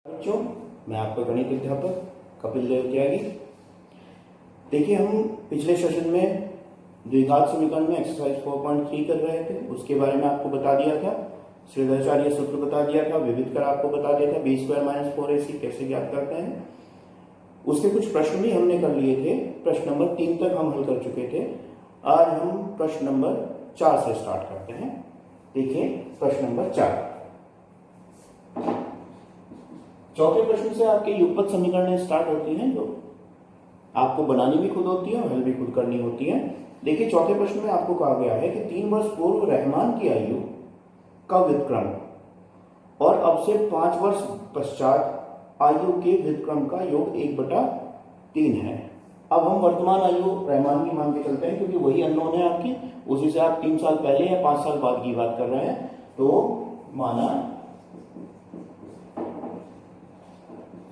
बच्चों, मैं आपका गणित अध्यापक कपिल देव त्यागी। देखिए, हम पिछले सेशन में द्विघात समीकरण में एक्सरसाइज 4.3 कर रहे थे। उसके बारे में आपको बता दिया था, श्रीधराचार्य सूत्र बता दिया था, विविध कर आपको बता दिया था, b² - 4ac कैसे ज्ञात करते हैं। उसके कुछ प्रश्न भी हमने कर लिए थे। प्रश्न नंबर 3 तक हम हल कर चुके थे। आज हम प्रश्न नंबर 4 से स्टार्ट करते हैं। देखिए, प्रश्न नंबर 4। चौथे प्रश्न से आपके युगपत समीकरण स्टार्ट होती हैं, जो आपको बनानी भी खुद होती है और हल भी खुद करनी होती है। देखिए, चौथे प्रश्न में आपको कहा गया है कि 3 वर्ष पूर्व रहमान की आयु का व्युत्क्रम और अब से 5 वर्ष पश्चात आयु के व्युत्क्रम का योग 1/3 है। अब हम वर्तमान आयु रहमान की मान के चलते हैं, क्योंकि वही अननोन है आपकी। उसी से आप 3 साल पहले या 5 साल बाद की बात कर रहे हैं। तो माना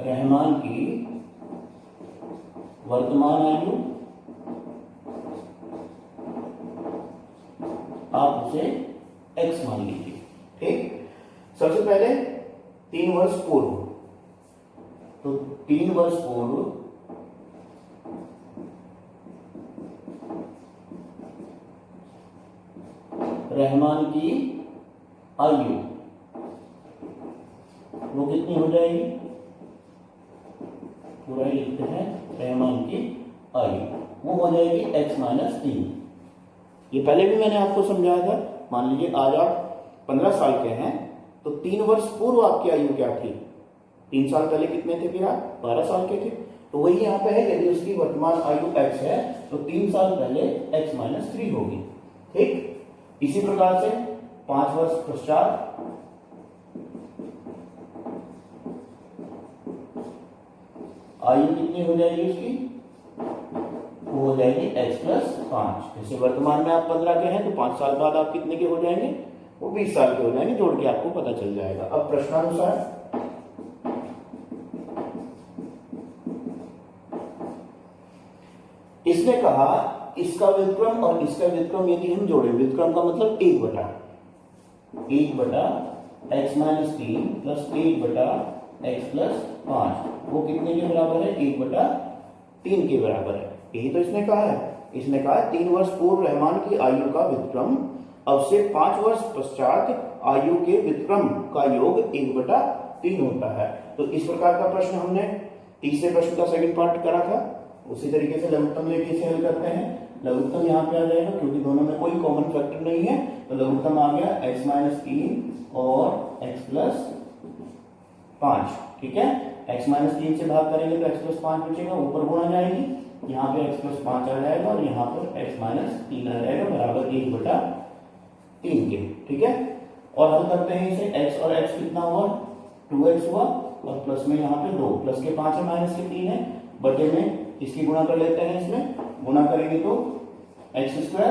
रहमान की वर्तमान आयु, आप उसे x मान लीजिए। ठीक, सबसे पहले 3 वर्ष पूर्व, तो 3 वर्ष पूर्व रहमान की आयु वो कितनी हो जाएगी? पूरा ही लिखते हैं, रहमान की आयु वो हो जाएगी x-3। ये पहले भी मैंने आपको समझाया था। मान लीजिए आज आप 15 साल के हैं, तो 3 वर्ष पूर्व आपकी आयु क्या थी? 3 साल पहले कितने थे फिर आप? 12 साल के थे। तो वही यहाँ पे है, यदि उसकी वर्तमान आयु x है तो 3 साल पहले x-3 होगी। ठीक, इसी प्रकार से 5 वर्ष पश्चात आयु कितनी हो जाएगी उसकी? वो हो जाएगी x+5। जैसे वर्तमान में आप 15 के हैं, तो 5 साल बाद आप कितने के हो जाएंगे? वो 20 साल के हो जाएंगे। जोड़ के आपको पता चल जाएगा। अब प्रश्नानुसार इसने कहा इसका व्युत्क्रम और इसका व्युत्क्रम यदि हम जोड़ें, व्युत्क्रम का मतलब 1/(x-3) + 1/(x+5) वो कितने के बराबर है? 1/3 के बराबर है। यही तो इसने कहा है। इसने कहा 3 वर्ष पूर्व रहमान की आयु का व्युत्क्रम अब से 5 वर्ष पश्चात आयु के व्युत्क्रम का योग 1/3 होता है। तो इस प्रकार का प्रश्न हमने तीसरे प्रश्न का सेकंड पार्ट करा था। उसी तरीके से लघुत्तम लेके इसे हल करते हैं। लघुत्तम यहाँ पे आ जाएगा, क्योंकि दोनों में कोई कॉमन फैक्टर नहीं है। तो लघुत्तम आ गया x-3 और x+5। ठीक है, x-3 से भाग करेंगे तो x+5 बचेगा, ऊपर गुणा जाएगी, यहाँ पे x+5 आ जाएगा और यहाँ पर x-3 आ जाएगा, बराबर 1/3 के। ठीक है, और हल करते हैं इसे। x और x कितना हुआ? 2x हुआ, और प्लस में यहाँ पे 2, प्लस के 5 है, माइनस के 3 है, बटे में इसकी गुणा कर लेते हैं। इसमें गुणा करेंगे तो x²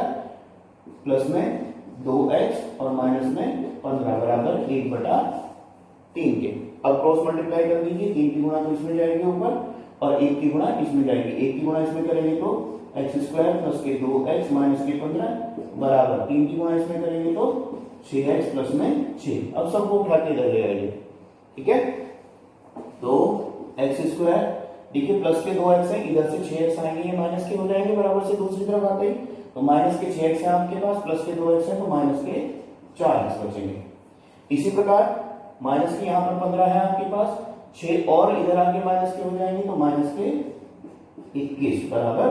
प्लस में 2x और माइनस में 15 बराबर 1/3 के। अब क्रॉस मल्टीप्लाई कर दीजिए। 3 की गुणा तो इसमें जाएगी ऊपर, और 1 की गुणा इसमें जाएगी। 1 की गुणा इसमें करेंगे तो x² प्लस के 2x माइनस के 15 बराबर 3 की गुणा इसमें करेंगे तो 6x प्लस में 6। अब सबको उठा के इधर ले आइए। ठीक है, तो x², देखिए प्लस के 2x है, इधर से 6x आएंगे, ये माइनस के हो जाएंगे, बराबर से दूसरी तरफ आते ही तो माइनस के 6x है आपके पास, प्लस के 2x है, तो माइनस के 4x बचेंगे। इसी प्रकार माइनस के यहाँ पर 15 है आपके पास, 6 और इधर आके माइनस के हो जाएंगे, तो माइनस के 21 बराबर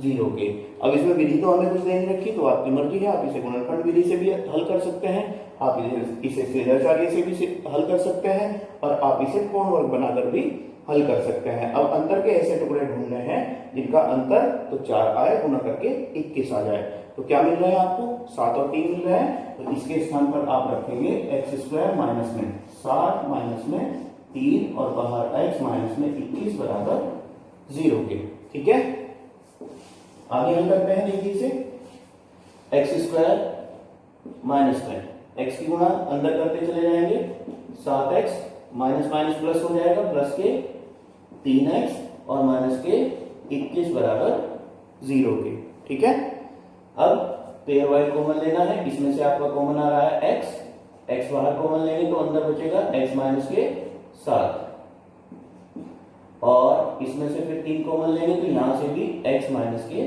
0 के। अब इसमें विधि तो हमें कुछ नहीं रखी, तो आपकी मर्जी है। आप इसे गुणनखंड विधि से भी हल कर सकते हैं, आप इसे श्रीधराचार्य से भी हल कर सकते हैं, और आप इसे पूर्ण वर्ग बनाकर भी हल कर सकते हैं। अब अंतर के ऐसे टुकड़े ढूंढने हैं जिनका अंतर तो 4 आए, गुणा करके 21 आ जाए। तो क्या मिल रहा है आपको? 7 और 3 मिल रहा है। तो इसके स्थान पर आप रखेंगे x² माइनस में 7 माइनस में 3 और बाहर x माइनस में 21 बराबर 0 के। ठीक है, आगे हल करते हैं। देखिए इसे x² माइनस में x की गुणा अंदर करते चले जाएंगे, 7x माइनस माइनस प्लस हो जाएगा, प्लस के 3x और माइनस के 21 बराबर 0 के। ठीक है, अब पेयर वाइज कॉमन लेना है। इसमें से आपका कॉमन आ रहा है x, x बाहर कॉमन लेंगे तो अंदर बचेगा x माइनस के 7, और इसमें से फिर 3 कॉमन लेंगे तो यहाँ से भी x माइनस के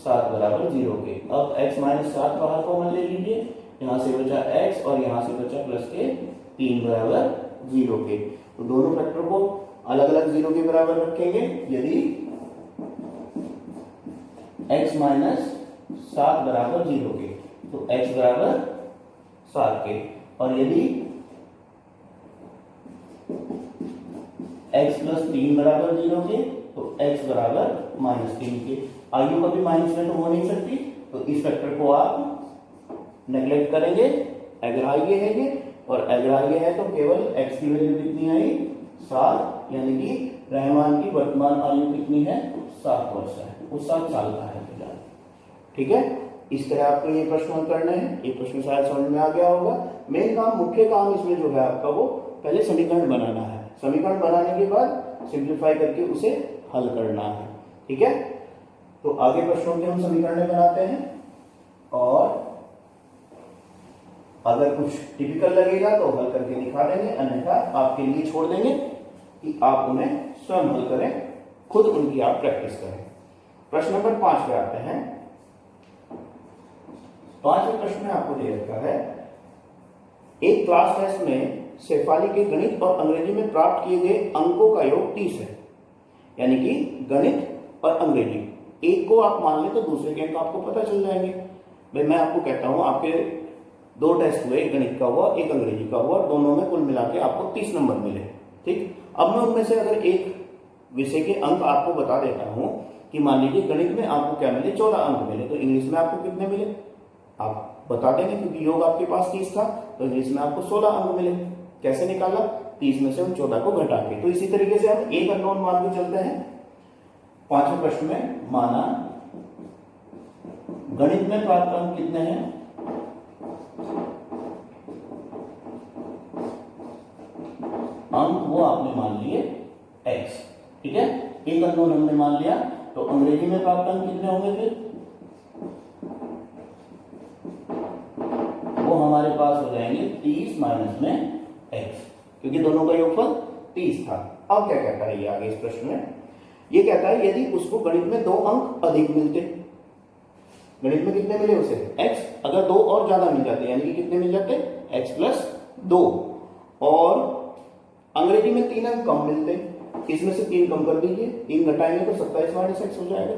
7 बराबर 0 के। अब x माइनस 7 बाहर कॉमन ले लीजिए, यहाँ से बचा x और यहाँ से बचा प्लस के 3 बराबर 0 के। तो दोनों फैक्टर को अलग अलग 0 के बराबर रखेंगे। यदि x माइनस 7 बराबर 0 के तो x बराबर 7 के, और यदि x प्लस 3 बराबर 0 के तो x बराबर -3 के। आयु कभी माइनस में तो हो नहीं सकती, तो इस फैक्टर को आप नेग्लेक्ट करेंगे। अग्राह्य है ये, और अग्राह्य है तो केवल x की वैल्यू कितनी आई 7, यानी कि रहमान की वर्तमान आयु कितनी है 7 वर्ष है, वो 7 साल का है फिलहाल। ठीक है, इस तरह आपको ये प्रश्न करना है। ये प्रश्न शायद समझ में आ गया होगा। मेन काम, मुख्य काम इसमें जो है आपका वो पहले समीकरण बनाना है, समीकरण बनाने के बाद सिंप्लीफाई करके उसे हल करना है। ठीक है, तो आगे प्रश्नों के हम समीकरण बनाते हैं, और अगर कुछ टिपिकल लगेगा तो हल करके दिखा देंगे, अन्यथा आपके लिए छोड़ देंगे कि आप उन्हें स्वयं हल करें, खुद उनकी आप प्रैक्टिस करें। प्रश्न नंबर 5 पे आते हैं। 5वें प्रश्न में आपको दे रखा है, एक क्लास टेस्ट में शेफाली के गणित और अंग्रेजी में प्राप्त किए गए अंकों का योग 30 है। यानी कि गणित और अंग्रेजी, एक को आप मान लें तो दूसरे के अंक आपको पता चल जाएंगे। भाई मैं आपको कहता हूं, आपके 2 टेस्ट हुए, एक गणित का हुआ एक अंग्रेजी का हुआ, दोनों में कुल मिला के आपको 30 नंबर मिले। ठीक, अब मैं उनमें से अगर एक विषय के अंक आपको बता देता हूं कि मान लीजिए गणित में आपको क्या मिले 14 अंक मिले, तो इंग्लिश में आपको कितने मिले आप बता देंगे, क्योंकि योग आपके पास 30 था तो इंग्लिश में आपको 16 अंक मिले। कैसे निकाला, 30 में से हम 14 को घटा के। तो इसी तरीके से हम एक अननोन मान के चलते हैं। 5वें प्रश्न में माना गणित में प्राप्त अंक कितने हैं, अंक वो आपने मान लिए x। ठीक है, एक अननोन हमने मान लिया, तो अंग्रेजी में प्राप्त अंक कितने होंगे फिर, वो हमारे पास हो जाएंगे 30 माइनस में x, क्योंकि दोनों का योगफल 30 था। अब क्या कहता है ये आगे इस प्रश्न में, ये कहता है यदि उसको गणित में 2 अंक अधिक मिलते, गणित में कितने मिले उसे x, अगर 2 और ज्यादा मिल जाते यानी कि कितने मिल जाते x प्लस 2, और अंग्रेजी में 3 अंक कम मिलते, इसमें से 3 कम कर दीजिए, 3 घटाएंगे तो 27 माइनस x हो जाएगा,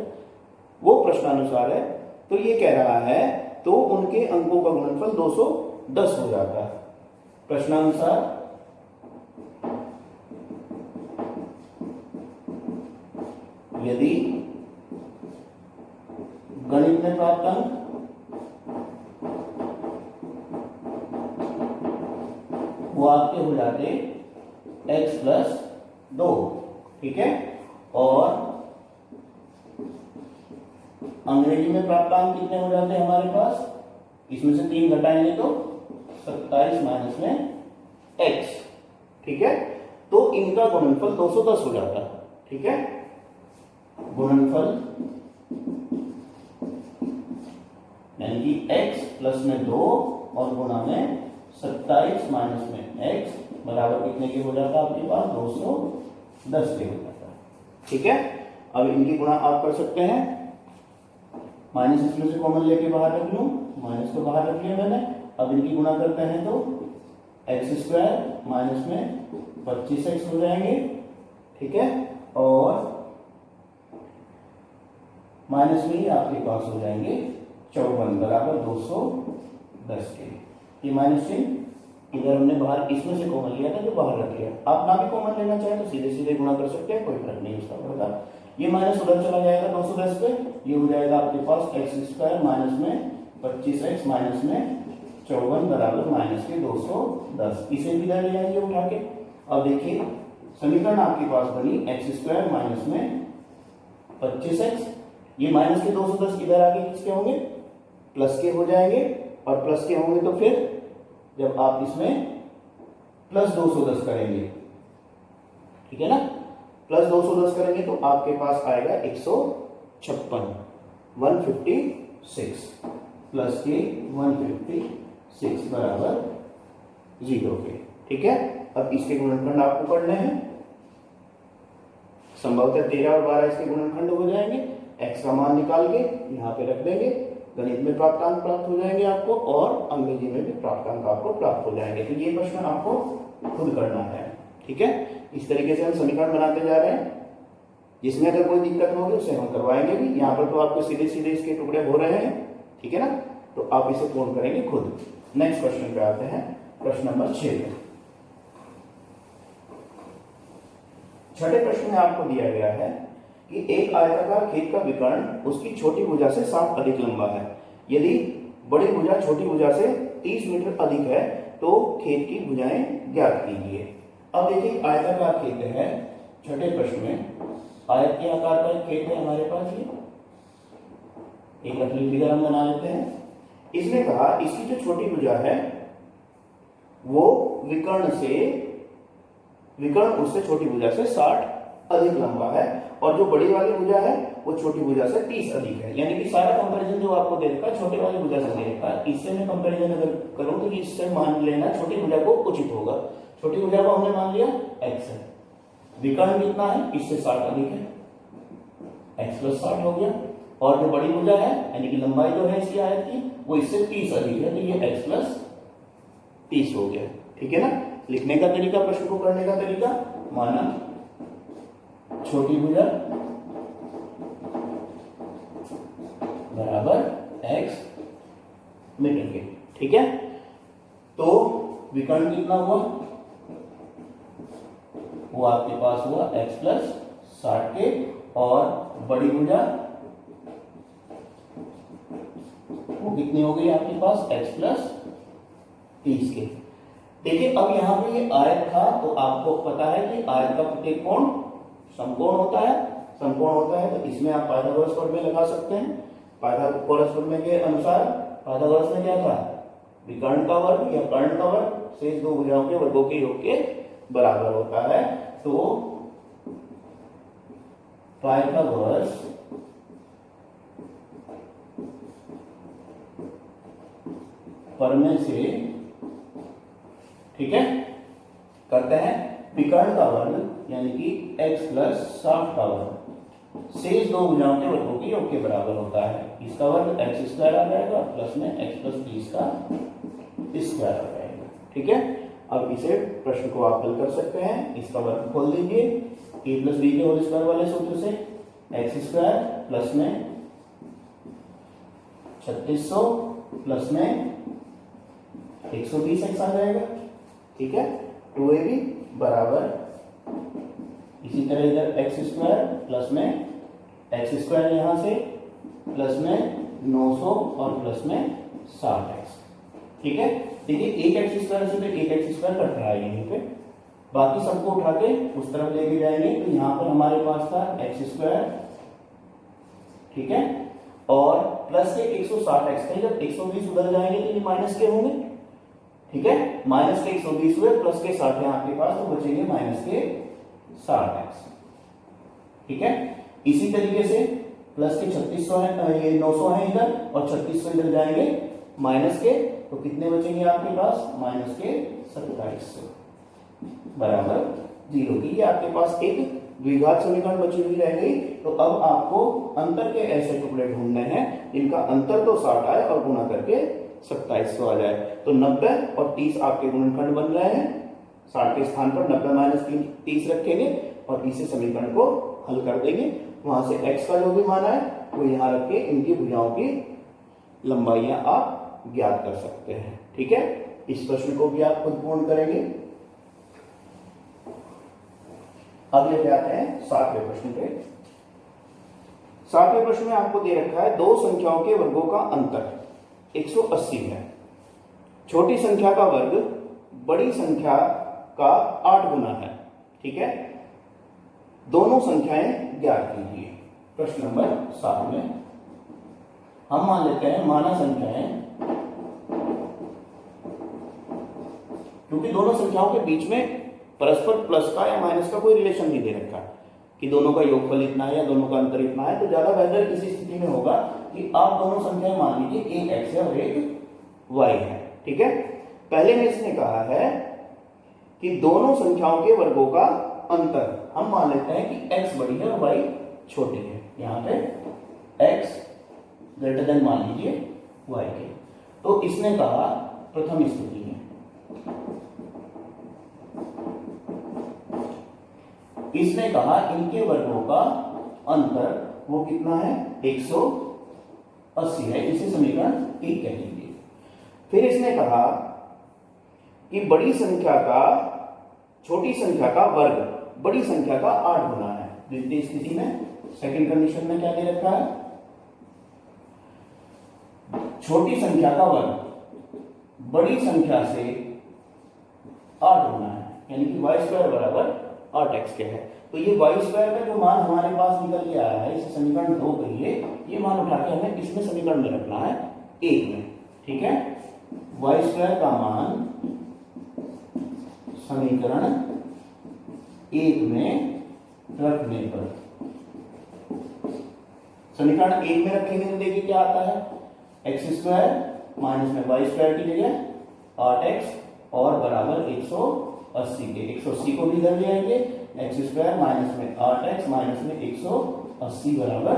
वो प्रश्नानुसार है। तो ये कह रहा है तो उनके अंकों का गुणनफल 210 हो जाता है। प्रश्नानुसार यदि गणित में प्राप्त अंक वो आपके हो जाते x प्लस 2, ठीक है, और अंग्रेजी में प्राप्तांक कितने हो जाते हैं हमारे पास, इसमें से 3 घटाएंगे तो 27 माइनस में x। ठीक है, तो इनका गुणनफल 210 हो जाता है। ठीक है, गुणनफल यानी कि x प्लस में 2 और गुणा में 27 माइनस में x बराबर कितने के हो जाता है आपके पास 210 के हो जाता है। ठीक है, अब इनकी गुणा आप कर सकते हैं, माइनस इसमें से कॉमन लेके बाहर रख लूं, माइनस को बाहर रख लिया मैंने। अब इनकी गुणा करते हैं तो x² माइनस में 25x हो जाएंगे। ठीक है, और माइनस में ही आपके पास हो जाएंगे 54 बराबर 210 के। ये माइनस चिन्ह इधर हमने बाहर इसमें से कॉमन लिया था जो बाहर रख लिया। आप ना भी कॉमन लेना चाहें तो सीधे सीधे गुणा कर सकते हैं, कोई फर्क नहीं उसका पड़ता। ये माइनस उधर चला जाएगा 210 पे, ये हो जाएगा आपके पास x² माइनस में 25x माइनस में 54 बराबर माइनस के 210। इसे भी इधर ले जाएंगे उठा के। अब देखिए समीकरण आपके पास बनी x² माइनस में 25x, ये माइनस के 210 इधर आके किसके होंगे प्लस के हो जाएंगे, और प्लस के होंगे तो फिर जब आप इसमें प्लस 210 करेंगे, ठीक है ना, प्लस 210 करेंगे तो आपके पास आएगा 156 156 प्लस के 156 बराबर 0 के। ठीक है, अब इसके गुणनखंड आपको करने हैं। संभवतः 13 और 12 इसके गुणनखंड हो जाएंगे। x का मान निकाल के यहाँ पे रख देंगे, गणित में प्राप्तांक प्राप्त हो जाएंगे आपको, और अंग्रेजी में भी प्राप्तांक आपको प्राप्त हो जाएंगे। तो ये प्रश्न आपको खुद करना है, ठीक है। इस तरीके से हम समीकरण बनाते जा रहे हैं, जिसमें अगर कोई दिक्कत होगी उसे हम करवाएंगे भी। यहाँ पर तो आपको सीधे सीधे इसके टुकड़े हो रहे हैं, ठीक है ना, तो आप इसे पूर्ण करेंगे खुद। नेक्स्ट क्वेश्चन पे आते हैं, प्रश्न नंबर 6 पे। छठे प्रश्न में आपको दिया गया है कि एक आयताकार खेत का विकर्ण उसकी छोटी भुजा से 60 अधिक लंबा है। यदि बड़ी भुजा छोटी भुजा से 30 मीटर अधिक है तो खेत की भुजाएं ज्ञात कीजिए। अब देखिए आयताकार खेत है, छठे प्रश्न में आयत के आकार का एक खेत है हमारे पास, ये एक रफली फिगर हम बना लेते हैं। इसने कहा इसकी जो छोटी भुजा है वो विकर्ण उससे छोटी भुजा से 60 अधिक लंबा है, और जो बड़ी वाली भुजा है वो छोटी भुजा से 30 अधिक है। यानी कि सारा कंपैरिजन जो आपको दे रखा है छोटी वाली भुजा से दे रखा है, इससे मैं कंपैरिजन अगर करूं तो इससे मान लेना छोटी भुजा को उचित होगा। छोटी भुजा को हमने मान लिया x है, विकर्ण कितना है इससे 60 अधिक है, x + 60 हो गया, और जो बड़ी भुजा है यानी कि लंबाई जो है इसकी आयत की वो इससे 30 अधिक है, तो ये x + 30 हो गया, ठीक है ना। लिखने का तरीका, प्रश्न को करने का तरीका, माना छोटी भुजा बराबर x मीटर के, ठीक है। तो विकर्ण कितना हुआ, वो आपके पास हुआ x + 60 के, और बड़ी भुजा वो कितनी हो गई आपके पास x + 30 के। देखिए अब यहां पे ये आयत था, तो आपको पता है कि आयत का प्रत्येक कोण समकोण होता है, समकोण होता है, तो इसमें आप पाइथागोरस प्रमेय लगा सकते हैं। पाइथागोरस प्रमेय के अनुसार पाइथागोरस में क्या था, विकर्ण का वर्ग या कर्ण का वर्ग शेष दो भुजाओं के वर्गों के योग के बराबर होता है। तो पाइथागोरस प्रमेय से, ठीक है, करते हैं विकर्ण का वर्ग यानी कि x + 60 का वर्ग शेष दो भुजाओं के वर्गों के योग के बराबर होता है। इसका वर्ग x² आ जाएगा, प्लस में x + 30 का स्क्वायर आ जाएगा, ठीक है। अब इसे प्रश्न को आप हल कर सकते हैं। इसका वर्ग खोल दीजिए, a + b के होल स्क्वायर वाले सूत्र से x² प्लस में 3600 प्लस में 120x आ जाएगा, ठीक है। 2ab बराबर, इसी तरह इधर x² प्लस में x² यहां से प्लस में 900 और प्लस में 60x, ठीक है। देखिए एक x² से तो एक x² कट रहा है यहीं पे, बाकी सबको उठा के उस तरफ लेके जाएंगे, तो यहां पर हमारे पास था x², ठीक है, और प्लस के 160x थे, जब 120 उधर जाएंगे तो ये माइनस के होंगे, ठीक है। माइनस के 120 हुए, प्लस के 60 है आपके पास, तो बचेंगे माइनस के 60x, ठीक है। इसी तरीके से प्लस के 3600 है, ये 900 है इधर, और 3600 इधर जाएंगे माइनस के, तो कितने बचेंगे आपके पास, माइनस के 2700 बराबर 0 की। ये आपके पास एक द्विघात समीकरण बची हुई रह गई। तो अब आपको अंतर के ऐसे टुकड़े ढूंढने हैं जिनका अंतर तो 60 आए और गुणा करके 2700 आ जाए। तो 90 और 30 आपके गुणनखंड बन रहे हैं, 60 के स्थान पर 90 - 30 रखेंगे और इसे समीकरण को हल कर देंगे। वहां से x का जो भी मान है वो यहाँ रख के इनकी भुजाओं की लंबाइयां आप ज्ञात कर सकते हैं, ठीक है। इस प्रश्न को भी आप खुद पूर्ण करेंगे। अब लेके आते हैं 7वें प्रश्न पे। 7वें प्रश्न में आपको दे रखा है दो संख्याओं के वर्गों का अंतर 180 है। छोटी संख्या का वर्ग बड़ी संख्या का 8 गुना है, ठीक है। दोनों संख्याएं ज्ञात कीजिए। प्रश्न नंबर 7 में हम मान लेते हैं माना संख्याएं, क्योंकि दोनों संख्याओं के बीच में परस्पर प्लस का या माइनस का कोई रिलेशन नहीं दे रखा कि दोनों का योगफल इतना है या दोनों का अंतर इतना है, तो ज्यादा बेहतर इसी स्थिति में होगा कि आप दोनों संख्याएं मान लीजिए, एक x है और एक y है, ठीक है। पहले में इसने कहा है कि दोनों संख्याओं के वर्गों का अंतर हम मान लेते हैं कि x बड़ी है और y छोटी है। यहाँ पे x ग्रेटर देन मान लीजिए y के। तो इसने कहा प्रथम स्थिति में इसने कहा इनके वर्गों का अंतर वो कितना है 180 है, इसे समीकरण 1 कह लीजिए। फिर इसने कहा कि बड़ी संख्या का छोटी संख्या का वर्ग बड़ी संख्या का 8 गुना है। द्वितीय स्थिति में सेकंड कंडीशन में क्या दे रखा है, छोटी संख्या का वर्ग बड़ी संख्या से 8 गुना है, यानी कि y² बराबर 8x के है। तो ये y² का जो मान हमारे पास निकल के आया है, इसे समीकरण 2 कहिए, ये मान उठा के हमें इसमें समीकरण में रखना है 1 में। ठीक है, y² का मान समीकरण 1 में रखने पर, समीकरण 1 में रखेंगे तो देखिए क्या आता है, x² माइनस में y² की जगह 8x और बराबर 180 के। 180 को भी इधर ले आएंगे, x² माइनस में 8x माइनस में 180 बराबर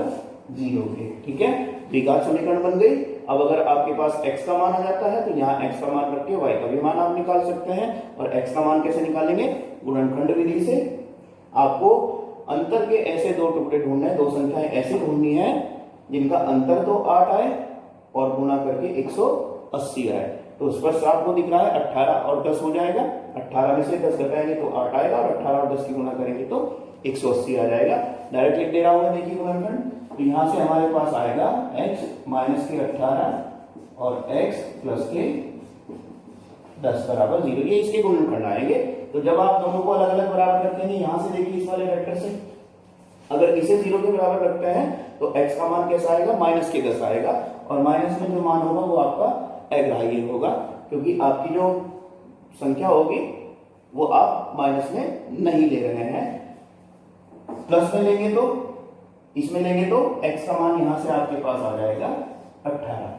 0 के। ठीक है, द्विघात समीकरण बन गई। अब अगर आपके पास x का मान आ जाता है तो यहाँ x का मान रख के y का भी मान आप निकाल सकते हैं। और x का मान कैसे निकालेंगे, गुणनखंड विधि से। आपको अंतर के ऐसे दो टुकड़े ढूंढने, दो संख्याएं ऐसी ढूंढनी है जिनका अंतर तो 8 आए और गुणा करके 180 आए। तो स्पष्ट आपको दिख रहा है 18 और 10 हो जाएगा, 18 में से 10 घटाएंगे तो 8 आएगा और 18 और 10 की गुणा करेंगे तो 180 आ जाएगा। डायरेक्ट लिख दे रहा हूं मैं, देखिए गुणनखंड। तो यहां से हमारे पास आएगा x माइनस के 18 और x प्लस के 10 बराबर 0, ये इसके गुणनखंड आएंगे। तो जब आप दोनों को अलग अलग बराबर रखेंगे, यहां से देखिए इस वाले वेक्टर से अगर इसे 0 के बराबर रखते हैं तो x का मान कैसा आएगा, माइनस के 10 आएगा। और माइनस में जो मान होगा वो आपका अग्राह्य होगा, क्योंकि आपकी जो संख्या होगी वो आप माइनस में नहीं ले रहे हैं। प्लस में लेंगे तो, इसमें लेंगे तो x का मान यहां से आपके पास आ जाएगा 18।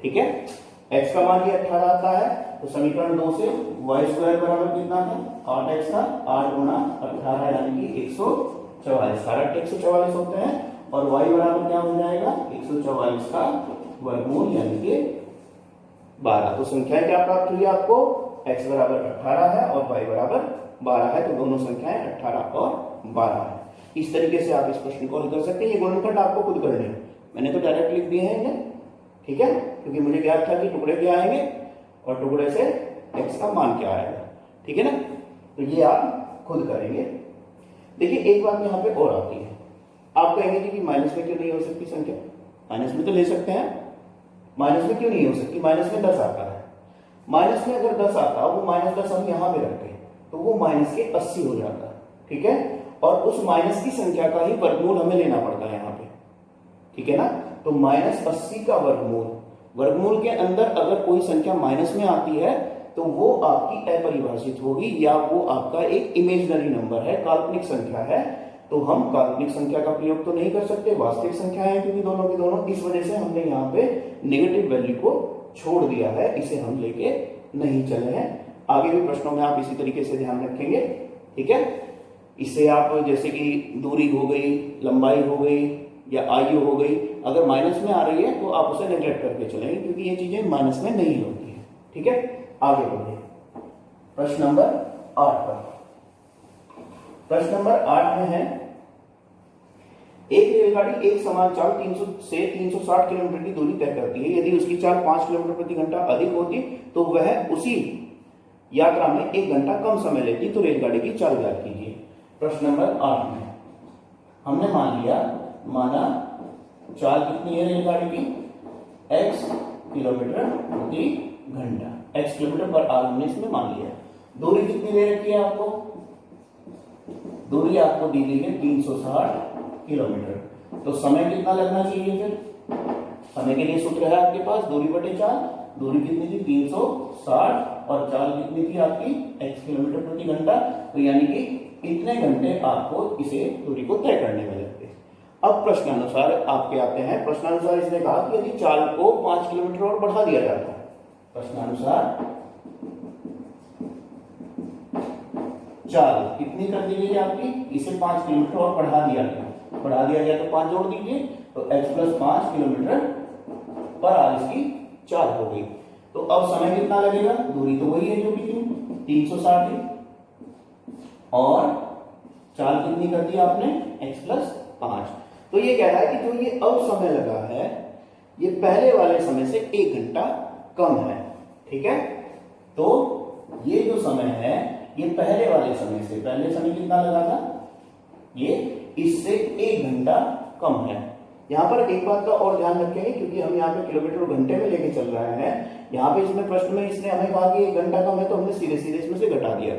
ठीक है, x का मान ये 18 आता है। तो समीकरण 2 से y² बराबर कितना था, 8x था, 8 गुना 18 यानी कि 144। सारा 144 होते हैं और y बराबर क्या हो जाएगा, 144 का वर्गमूल यानी कि 12। तो संख्याएं क्या प्राप्त हुई आपको, x बराबर 18 है और y बराबर 12 है। तो दोनों संख्याएं 18 और 12 है। इस तरीके से आप इस प्रश्न को हल कर सकते हैं। ये गुणनखंड आपको खुद करने हैं, मैंने तो डायरेक्ट लिख दिए हैं इन्हें। ठीक है, क्योंकि मुझे ज्ञात था कि टुकड़े क्या आएंगे और टुकड़े से x का मान क्या आएगा। ठीक है ना, तो ये आप खुद करेंगे। देखिए एक बात यहाँ पे और आती है, आप कहेंगे कि माइनस में क्यों नहीं हो सकती संख्या, माइनस में तो ले सकते हैं, माइनस में क्यों नहीं हो सकती, माइनस में 10 आता है। माइनस में अगर 10 आता, वो -10 हम यहाँ पे रखते हैं तो वो माइनस के 80 हो जाता है। ठीक है, और उस माइनस की संख्या का ही वर्गमूल हमें लेना पड़ता है यहाँ पे। ठीक है ना, तो -80 का वर्गमूल के अंदर अगर कोई संख्या माइनस में आती है तो वो आपकी अपरिभाषित होगी, या वो आपका एक इमेजिनरी नंबर है, काल्पनिक संख्या है। तो हम काल्पनिक संख्या का प्रयोग तो नहीं कर सकते, वास्तविक संख्या है क्योंकि दोनों की दोनों। इस वजह से हमने यहाँ पे नेगेटिव वैल्यू को छोड़ दिया है, इसे हम लेके नहीं चले हैं। आगे भी प्रश्नों में आप इसी तरीके से ध्यान रखेंगे। ठीक है, इससे आप जैसे कि दूरी हो गई, लंबाई हो गई या आयु हो गई, अगर माइनस में आ रही है तो आप उसे नेग्लेक्ट करके चलेंगे, क्योंकि ये चीजें माइनस में नहीं होती है। ठीक है, आगे बढ़िए प्रश्न नंबर 8 पर। प्रश्न नंबर 8 में है, एक रेलगाड़ी एक समान चाल 300 से 360 किलोमीटर की दूरी तय करती है। यदि उसकी चाल 5 किलोमीटर प्रति घंटा अधिक होती तो वह उसी यात्रा में 1 घंटा कम समय लेती, तो रेलगाड़ी की चाल ज्ञात कीजिए। प्रश्न नंबर 8 में हमने माना चाल कितनी है रेलगाड़ी की, x किलोमीटर प्रति घंटा, x किलोमीटर पर आवर हमने इसमें मान लिया। दूरी कितनी दे रखी है आपको, दूरी आपको दी गई है 360 किलोमीटर। तो समय कितना लगना चाहिए, फिर समय के लिए सूत्र है आपके पास दूरी बटे चाल। दूरी कितनी थी 360 और चाल कितनी थी आपकी x किलोमीटर प्रति घंटा, तो यानी कि इतने घंटे आपको इसे दूरी को तय करने में लगते। अब प्रश्नानुसार आपके आते हैं। प्रश्नानुसार इसने कहा कि यदि चाल को 5 किलोमीटर और बढ़ा दिया जाता है, प्रश्नानुसार चाल कितनी कर दी गई आपकी, इसे 5 किलोमीटर और बढ़ा दिया गया तो 5 जोड़ दीजिए, तो x plus 5 kilometre per hour इसकी चाल हो गई। तो अब समय कितना लगेगा, दूरी तो वही है जो कि थी 360 है, और चाल कितनी कर दी आपने, x प्लस 5। तो ये कह रहा है कि जो ये अब समय लगा है ये पहले वाले समय से 1 घंटा कम है। ठीक है, तो ये जो समय है ये पहले वाले समय से, पहले समय कितना लगा था, ये इससे 1 घंटा कम है। यहां पर एक बात का और ध्यान रखेंगे, क्योंकि हम यहाँ पे किलोमीटर घंटे में लेके चल रहे हैं। यहाँ पे इसमें प्रश्न में इसने हमें कहा कि 1 घंटा कम है, तो हमने सीधे सीधे इसमें से घटा दिया।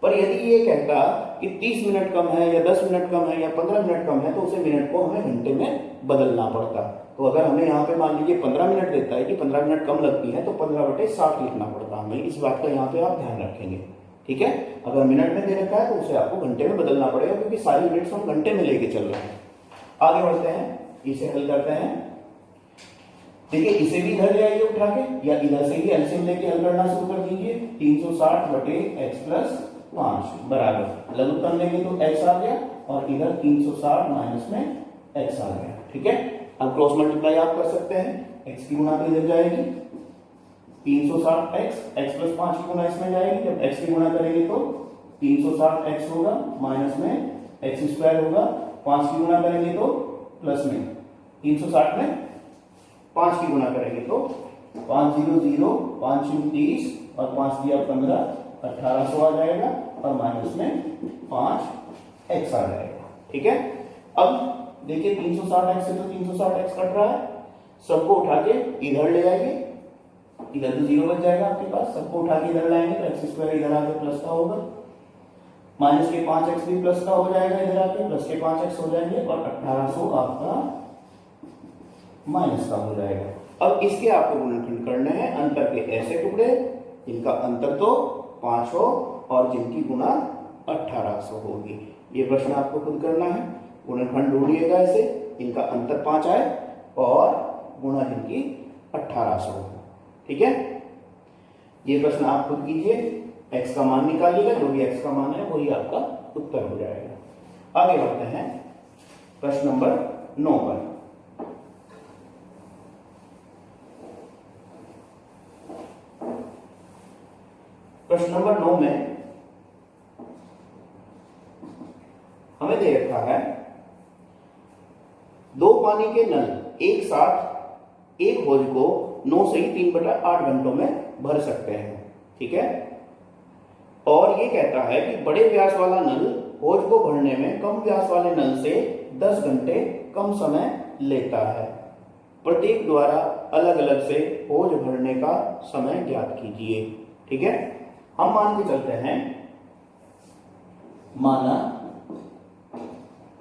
पर यदि ये कहता कि 30 मिनट कम है या 10 मिनट कम है या 15 मिनट कम है, तो उसे मिनट को हमें घंटे में बदलना पड़ता। तो अगर हमें यहाँ पे मान लीजिए 15 मिनट देता है कि 15 मिनट कम लगती है, तो 15/60 लिखना पड़ता हमें। इस बात का यहाँ पे आप ध्यान रखेंगे। ठीक है, अगर मिनट में दे रखा है तो उसे आपको घंटे में बदलना पड़ेगा, क्योंकि सारी यूनिट्स हम घंटे में लेके चल रहे हैं। आगे बढ़ते हैं, इसे हल करते हैं। देखिए, इसे भी इधर ले आइए उठा के, या इधर से ही एलसीएम लेके हल करना शुरू कर दीजिए। 360/x प्लस 5 बराबर लघुत्तम लेंगे तो x आ गया, और इधर 360 माइनस में x आ गया। ठीक है, अब क्रॉस मल्टीप्लाई आप कर सकते हैं, x की गुणा तो इधर जाएगी 360x, x प्लस 5 की गुणा इसमें जाएगी। जब x की गुणा करेंगे तो 360x होगा, माइनस में x स्क्वायर होगा। 5 की गुणा करेंगे तो प्लस में 360 में 5 की गुणा करेंगे तो 5 0 0 5 30 और 5 दिया 15, 1800 आ जाएगा, और माइनस में 5x आ जाएगा। ठीक है, अब देखिए 360x से तो 360x कट रहा है, सबको उठा के इधर ले आइए, इधर तो 0 बच जाएगा आपके पास। सबको उठा के इधर लाएंगे तो x स्क्वायर इधर आके प्लस का होगा, माइनस के 5x भी प्लस का हो जाएगा, इधर आके प्लस के 5x हो जाएंगे, और 1800 आपका माइनस का हो जाएगा। अब इसके आपको गुणनखंड करने हैं, अंतर के ऐसे टुकड़े जिनका अंतर तो 5 हो और जिनकी गुणा 1800 होगी। ये प्रश्न आपको खुद करना है। गुणनखंड ढूंढिएगा ऐसे, इनका अंतर 5 आए और गुणा जिनकी 1800 हो। ठीक है, ये प्रश्न आप खुद कीजिए, x का मान निकालिएगा, जो भी x का मान है वही आपका उत्तर हो जाएगा। आगे बढ़ते हैं प्रश्न नंबर 9 पर। प्रश्न नंबर 9 में हमें दे रखा है 2 पानी के नल एक साथ एक हौज को 9 से 3/8 घंटों में भर सकते हैं। ठीक है, और ये कहता है कि बड़े व्यास वाला नल हौज को भरने में कम व्यास वाले नल से 10 घंटे कम समय लेता है। प्रत्येक द्वारा अलग अलग से हौज भरने का समय ज्ञात कीजिए। ठीक है, हम मान के चलते हैं, माना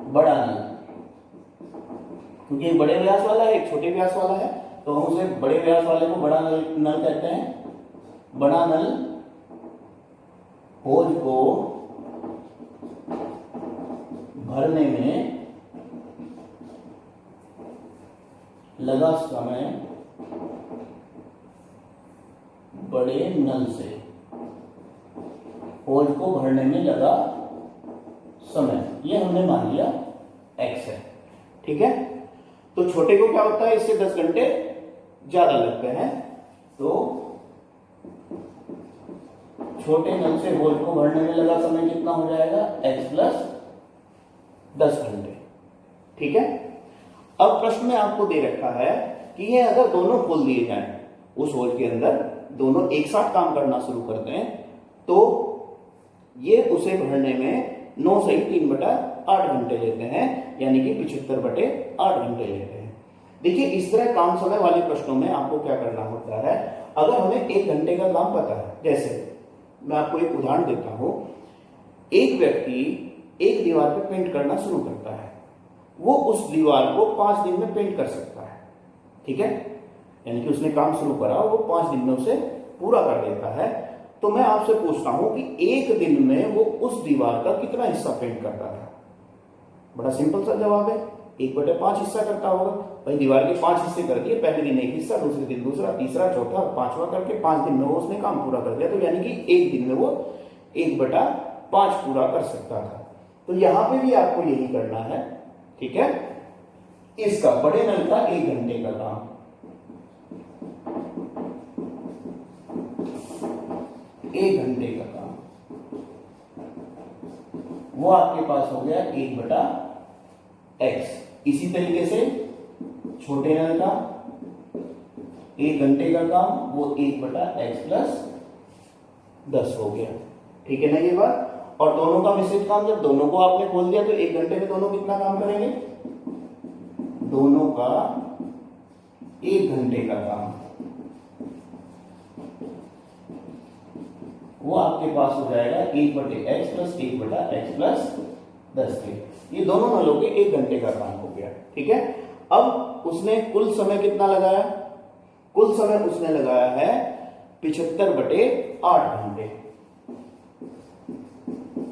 बड़ा नल, क्योंकि एक बड़े व्यास वाला है एक छोटे व्यास वाला है, तो हम उसे बड़े व्यास वाले को बड़ा नल कहते हैं। बड़ा नल हौज को भरने में लगा समय बड़े नल से, हौज को भरने में लगा समय, ये हमने मान लिया x है। ठीक है, तो छोटे को क्या होता है, इससे 10 घंटे ज्यादा लगते हैं, तो छोटे नल से हौज को भरने में लगा समय कितना हो जाएगा, x प्लस 10 घंटे। ठीक है, अब प्रश्न में आपको दे रखा है कि ये अगर दोनों खोल दिए जाएं, उस हौज के अंदर दोनों एक साथ काम करना शुरू करते हैं, तो ये उसे भरने में 9 से 3/8 घंटे लेते हैं, यानी कि 75/8 घंटे लेते हैं। देखिए, इस तरह काम समय वाले प्रश्नों में आपको क्या करना होता है, अगर हमें 1 घंटे का काम पता है, जैसे मैं आपको एक उदाहरण देता हूं, एक व्यक्ति एक दीवार पर पेंट करना शुरू करता है, वो उस दीवार को 5 दिन में पेंट कर सकता है। ठीक है, यानी कि उसने काम शुरू करा, वो 5 दिन में उसे पूरा कर देता है। तो मैं आपसे पूछता हूं कि एक दिन में वो उस दीवार का कितना हिस्सा पेंट करता था। बड़ा सिंपल सा जवाब है, 1/5 हिस्सा करता होगा। भाई दीवार के 5 हिस्से कर दिए, पहले दिन एक हिस्सा, दूसरे दिन दूसरा, तीसरा, चौथा, 5वां करके 5 दिन में वो उसने काम पूरा कर दिया। तो यानी कि एक दिन में वो 1/5 5 पूरा कर सकता था। तो यहां पे भी आपको यही करना है, ठीक है। इसका बड़े नल का 1 घंटे का काम, 1 घंटे का काम, वो आपके पास हो गया 1/x। इसी तरीके से छोटे नल का 1 घंटे का काम, वो 1/x + 10 हो गया, ठीक है ना ये बात। और दोनों का मिश्रित काम, जब दोनों को आपने खोल दिया तो 1 घंटे में दोनों कितना काम करेंगे, दोनों का 1 घंटे का काम, वो आपके पास हो जाएगा 1/x + 1/x + 10 के। ये दोनों नलों के 1 घंटे का काम हो गया, ठीक है। अब उसने कुल समय कितना लगाया, कुल समय उसने लगाया है 75/8 घंटे।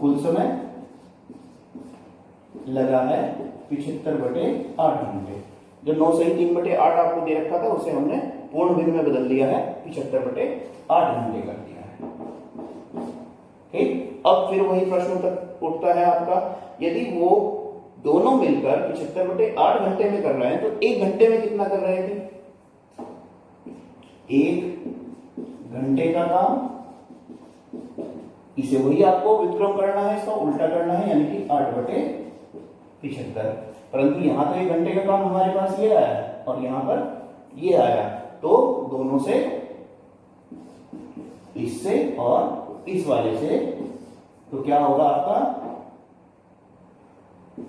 कुल समय लगा है 75/8 घंटे। जो 9 सही 3/8 आपको दे रखा था उसे हमने पूर्ण भिन्न में बदल दिया है, 75/8 घंटे कर दिया है, ठीक। अब फिर वही प्रश्न उठता है आपका, यदि वो दोनों मिलकर 75/8 घंटे में कर रहे हैं तो 1 घंटे में कितना कर रहे थे, 1 घंटे का काम। इसे वही आपको व्युत्क्रम करना है, इसका उल्टा करना है, यानी कि 8/75। परंतु यहां तो 1 घंटे का काम हमारे पास ये आया और यहां पर ये आया, तो दोनों से, इससे और इस वाले से, तो क्या होगा आपका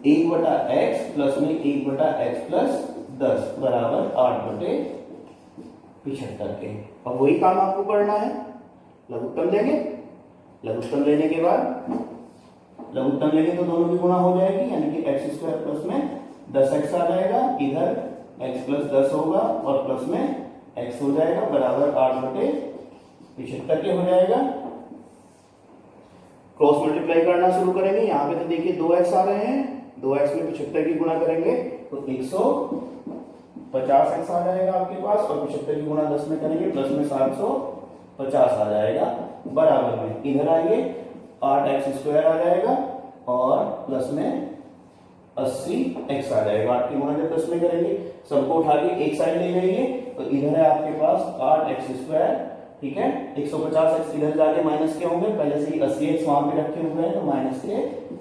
1/x प्लस में 1/x + 10 बराबर 8/75 के। अब वही काम आपको करना है, लघुत्तम लेंगे, लघुत्तम लेने के बाद, लघुत्तम लेंगे तो दोनों की गुणा हो जाएगी, यानी कि x² प्लस में 10x आ जाएगा, इधर x + 10 होगा और प्लस में x हो जाएगा, बराबर 8/75 के हो जाएगा। क्रॉस मल्टीप्लाई करना शुरू करेंगे, यहाँ पे तो देखिए 2x आ रहे हैं, 2x में 75 की गुणा करेंगे तो 150x आ जाएगा आपके पास, और 75 की गुणा 10 में करेंगे, प्लस में 750 आ जाएगा, बराबर में इधर आइए 8x² आ जाएगा और प्लस में 80x आ जाएगा। 8 की गुणा जब 10 में करेंगे, सबको उठा के एक साइड ले जाइए, तो इधर है आपके पास 8x², ठीक है। 150x इधर जाके माइनस के होंगे, पहले से ही 80x वहां पे रखे हुए हैं, तो माइनस के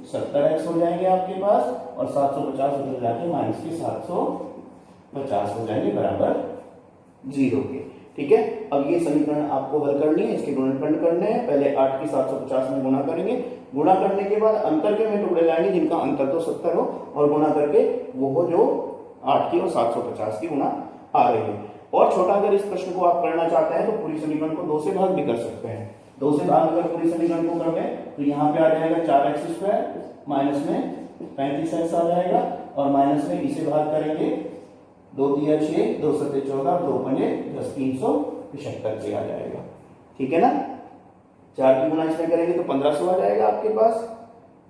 70x हो जाएंगे आपके पास, और 750 उधर जाके माइनस के 750 हो जाएंगे, बराबर 0 के, ठीक है। अब ये समीकरण आपको हल करनी है, इसके गुणनखंड करने हैं। पहले 8 की 750 में गुणा करेंगे, गुणा करने के बाद अंतर के में टुकड़े लाएंगे जिनका अंतर तो 70 हो, और गुणा करके वो हो जो 8 की और 750 की गुणा आ रही है। और छोटा अगर इस प्रश्न को आप करना चाहते हैं तो पूरी समीकरण को 2 से भाग भी कर सकते हैं। 2 से भाग अगर पूरी समीकरण को कर दें तो यहाँ पे आ जाएगा 4x² माइनस में 35x आ जाएगा, और माइनस में इसे भाग करेंगे 2 × 6 2 × 7 14 2 × 10 375 के आ जाएगा, ठीक है ना। 4 की गुणा इसमें करेंगे तो 1500 आ जाएगा आपके पास,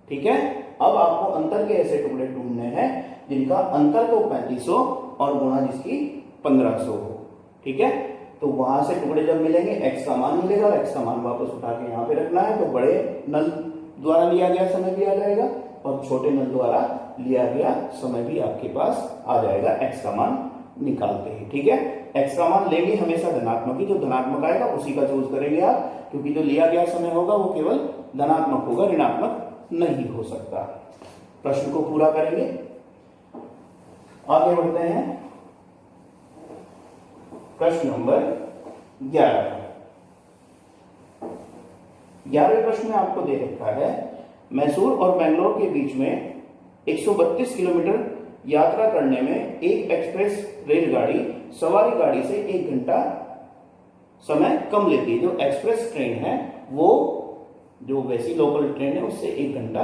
ठीक है। अब आपको अंतर के ऐसे टुकड़े ढूंढने हैं जिनका अंतर तो 3500 और गुणा जिसकी 1500 हो, ठीक है। तो वहां से टुकड़े जब मिलेंगे x का मान मिलेगा, और x का मान वापस उठा के यहाँ पे रखना है, तो बड़े नल द्वारा लिया गया समय भी आ जाएगा और छोटे नल द्वारा लिया गया समय भी आपके पास आ जाएगा x का मान निकालते ही, ठीक है। x का मान लेंगे हमेशा धनात्मक ही, जो धनात्मक आएगा उसी का चूज करेंगे आप, क्योंकि जो लिया गया समय होगा वो केवल धनात्मक होगा, ऋणात्मक नहीं हो सकता। प्रश्न को पूरा करेंगे, आगे बढ़ते हैं। प्रश्न नंबर 11। 11वें प्रश्न में आपको दे रखा है, मैसूर और बेंगलोर के बीच में 132 किलोमीटर यात्रा करने में एक एक्सप्रेस रेलगाड़ी सवारी गाड़ी से 1 घंटा समय कम लेती है। जो एक्सप्रेस ट्रेन है वो जो वैसी लोकल ट्रेन है उससे 1 घंटा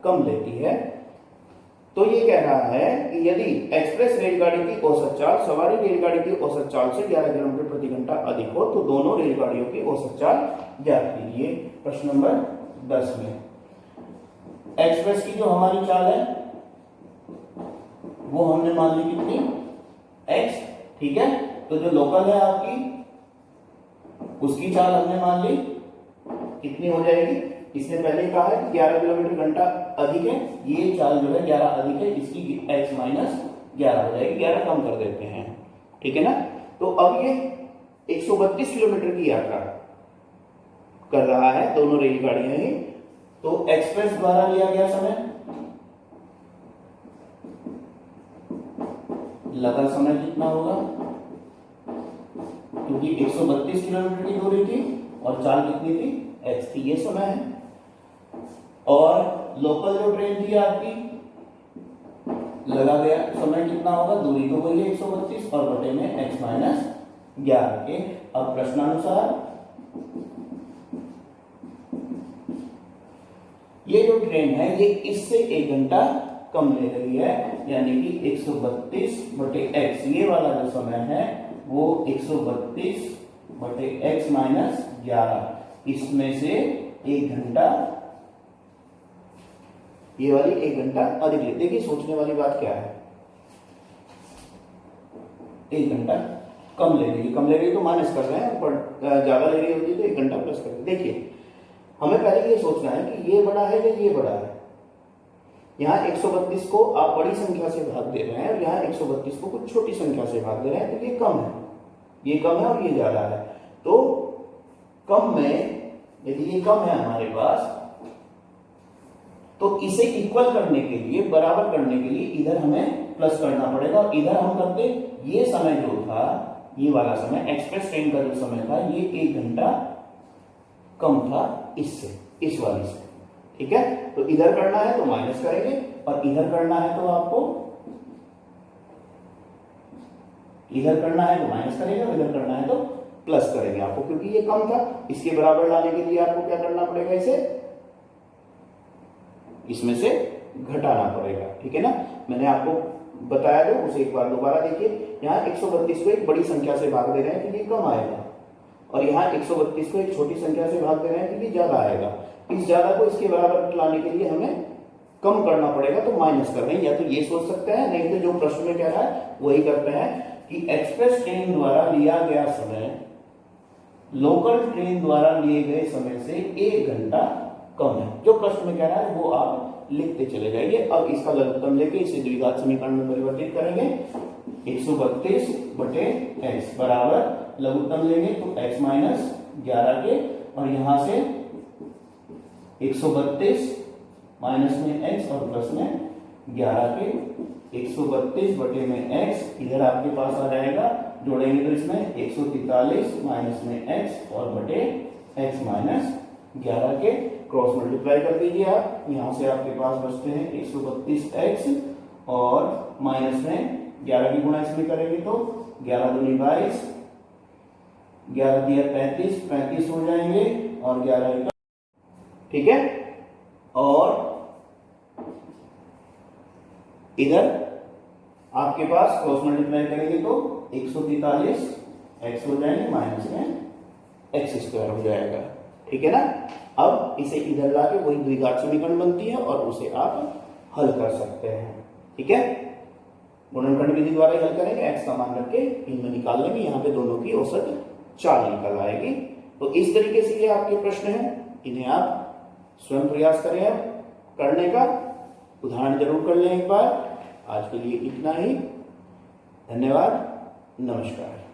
कम लेती है। तो ये कह रहा है कि यदि एक्सप्रेस रेलगाड़ी की औसत चाल सवारी रेलगाड़ी की औसत चाल से 11 किलोमीटर प्रति घंटा अधिक हो तो दोनों रेलगाड़ियों की औसत चाल ज्ञात कीजिए। प्रश्न नंबर 10 में एक्सप्रेस की जो हमारी चाल है वो हमने मान ली कितनी, x, ठीक है। तो जो लोकल है आपकी उसकी चाल हमने मान ली कितनी हो जाएगी, इसने पहले कहा है कि 11 किलोमीटर घंटा अधिक है, ये चाल जो है 11 अधिक है, इसकी x माइनस 11 हो जाएगी, 11 कम कर देते हैं, ठीक है ना। तो अब ये 132 किलोमीटर की यात्रा कर रहा है, दोनों रेलगाड़ियां ही। तो एक्सप्रेस द्वारा लिया गया समय, लगा समय कितना होगा, क्योंकि 132 किलोमीटर की दूरी थी और चाल कितनी थी, x थी, ये समय है। और लोकल जो ट्रेन थी आपकी, लगा गया समय कितना होगा, दूरी तो वही है 132 और बटे में x माइनस 11 के। अब प्रश्नानुसार ये जो ट्रेन है ये इससे 1 घंटा कम ले रही है, यानी कि 132 बटे x, ये वाला जो समय है वो 132 बटे x माइनस 11, इसमें से 1 घंटा, ये वाली 1 घंटा अधिक ले। देखिए सोचने वाली बात क्या है, 1 घंटा कम ले रही है, कम ले रही है तो माइनस कर रहे हैं, पर ज्यादा ले रही होती तो 1 घंटा प्लस कर रहे। देखिए हमें पहले ये सोचना है कि ये बड़ा है या ये बड़ा है। यहाँ 132 को आप बड़ी संख्या से भाग दे रहे हैं और यहाँ 132 को कुछ छोटी संख्या से भाग दे रहे हैं, तो ये कम है, ये कम है और ये ज्यादा है। तो कम में, यदि ये कम है हमारे पास, तो इसे इक्वल करने के लिए, बराबर करने के लिए इधर हमें प्लस करना पड़ेगा, और इधर हम करते, ये समय जो था, ये वाला समय एक्सप्रेस ट्रेन का जो समय था, ये 1 घंटा कम था इससे, इस वाली से, ठीक है। तो इधर करना है तो माइनस करेंगे, और इधर करना है तो आपको, इधर करना है तो माइनस करेंगे और इधर करना है तो प्लस करेंगे आपको, क्योंकि ये कम था। इसके बराबर लाने के लिए आपको क्या करना पड़ेगा, इसे इसमें से घटाना पड़ेगा, ठीक है ना। मैंने आपको बताया था, उसे एक बार दोबारा देखिए। यहाँ 132 को एक बड़ी संख्या से भाग दे रहे हैं तो ये कम आएगा, और यहाँ 132 को एक छोटी संख्या से भाग दे रहे हैं तो ये ज्यादा आएगा। इस ज्यादा को इसके बराबर लाने के लिए हमें कम करना पड़ेगा, तो माइनस कर रहे हैं। या तो ये सोच सकते हैं, नहीं तो जो प्रश्न में कह रहा है वही करते हैं कि एक्सप्रेस ट्रेन द्वारा लिया गया समय लोकल ट्रेन द्वारा लिए गए समय से 1 घंटा कम है। जो प्रश्न में कह रहा है वो आप लिखते चले जाइए। अब इसका लघुत्तम लेके इसे द्विघात समीकरण में परिवर्तित करेंगे। 132 बटे x बराबर लघुत्तम लेंगे तो x माइनस 11 के, और यहां से 132 माइनस में x और प्लस में 11 के, 132 बटे में x इधर आपके पास आ जाएगा, जोड़ेंगे तो इसमें 143 माइनस में x और बटे x माइनस 11 के, क्रॉस मल्टीप्लाई कर दीजिए आप। यहां से आपके पास बचते हैं 132x और माइनस में 11 की गुणा इसमें करेंगे तो 11 दूनी 22, 11 दिया 35, 35 हो जाएंगे और 11 का, ठीक है। और इधर आपके पास क्रॉस मल्टीप्लाई करेंगे तो 143 x हो जाएंगे, माइनस में x स्क्वायर हो जाएगा, ठीक है ना। अब इसे इधर लाके वही द्विघात समीकरण बनती है और उसे आप हल कर सकते हैं, ठीक है। गुणनखंड विधि द्वारा हल करेंगे, x का मान रख के इनमें निकाल लेंगे, यहाँ पे दोनों की औसत चाल निकल आएगी। तो इस तरीके से ये आपके प्रश्न हैं, इन्हें आप स्वयं प्रयास करें करने का, उदाहरण जरूर कर लें एक बार। आज के लिए इतना ही, धन्यवाद, नमस्कार।